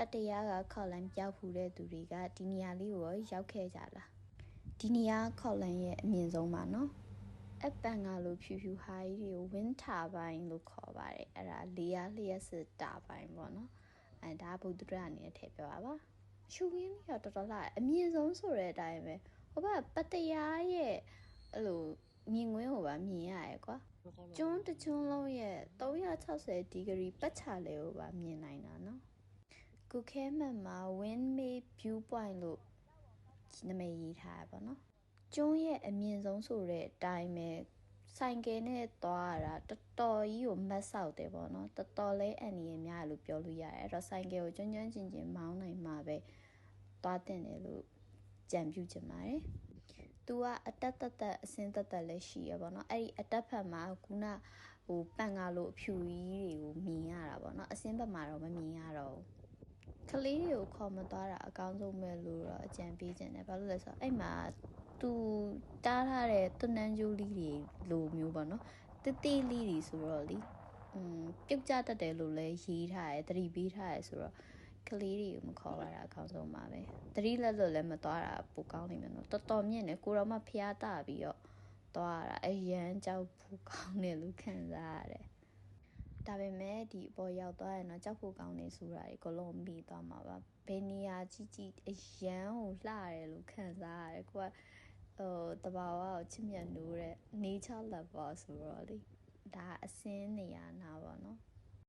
ပတ်တရားကခေါလန်ပြောက်ဖူးတဲ့သူတွေကဒီနေရာလေးကိုရောက်ခဲ့ကြလားဒီနေရာခေါလန်ရဲ့အမြင့်ဆုံးပါနော်အပန်ကလိုဖြူဖြူဟာကြီးတွေကိုဝင်းထာပိုင်းလို့ခေါ်ပါတယ်အဲ့ဒါလေယာလျက်စစ်တာပိုင်းပေါ့နော်အဲ့ဒါဘုဒ္ဓရအနေနဲ့ထည့်ပြောပါပါရှူရင်းကြီးတော့တော်တော်လာအမြင့်ဆုံးဆိုတဲ့အတိုင်းပဲဟိုဘပတ်တရားရဲ့အဲ့လိုမြင်ကွင်းကိုပါမြင်ရရဲကွာကျွန်းတစ်ကျွန်းလုံးရဲ့360ဒီဂရီပတ်ချလဲကိုပါမြင်နိုင်တာနော်ကုခဲမန်မှာ Windmill View Point လို့နာမည်ရေးထားတာပေါ့နော်ကျွန်းရဲ့အမြင့်ဆုံးဆိုတဲ့အတိုင်းပဲဆိုင်ကယ်နဲ့သွားရတာတော်တော်ကြီးကိုမတ်ဆောက်တယ်ပေါ့နော်တော်တော်လေးအန်ဒီရများလို့ပြောလို့ရတယ်အဲ့တော့ဆိုင်ကယ်ကိုကျွန်းကျွန်းကျင်ကျင်မောင်းနိုင်မှာပဲသွားတင်တယ်လို့ကြံပြုချင်ပါတယ်သူကအတက်တက်အစင်းတက်လည်းရှိရပါတော့အဲ့ဒီအတက်ဖက်မှာခုနဟိုပန်ကားလို့အဖြူကြီးတွေကိုမြင်ရတာပေါ့နော်အစင်းဘက်မှာတော့မမြင်ရတော့ဘူးကလေးတွေကိုခေါ်မသွားတာအကောင်းဆုံးပဲလို့တော့အကြံပေးခြင်းတယ်ဘာလို့လဲဆိုတော့အဲ့မှာသူတားထားတဲ့သွန်တန်းကျိုးလေးတွေလိုမျိုးပေါ့နော်တိလေးတွေဆိုတော့လေပြုတ်ကျတတ်တယ်လို့လည်းရေးထားတယ်သတိပေးထားတယ်ဆိုတော့ကလေးတွေကိုမခေါ်ရတာအကောင်းဆုံးပါပဲသတိလက်လွတ်လည်းမသွားတာပိုကောင်းနေမယ်နော်တော်တော်မြင့်တယ်ကိုတော့မှဖျားတာပြီးတော့သွားရတာအရန်ကြောက်ဖို့ကောင်းတယ်လို့ခံစားရတယ်ဒါပေမဲ့ဒီအပေါ်ရောက်သွားရင်တော့ကြောက်ဖို့ကောင်းနေဆိုတာဒီကလုံးမိသွားမှာပါဘယ်နေရာကြီးအရန်ကိုလှရတယ်လို့ခံစားရတယ်ကိုကတဘာဝကိုချစ်မြတ်နိုးတဲ့ nature lover ဆိုတော့လေဒါအစင်းနေရာနာပါနော်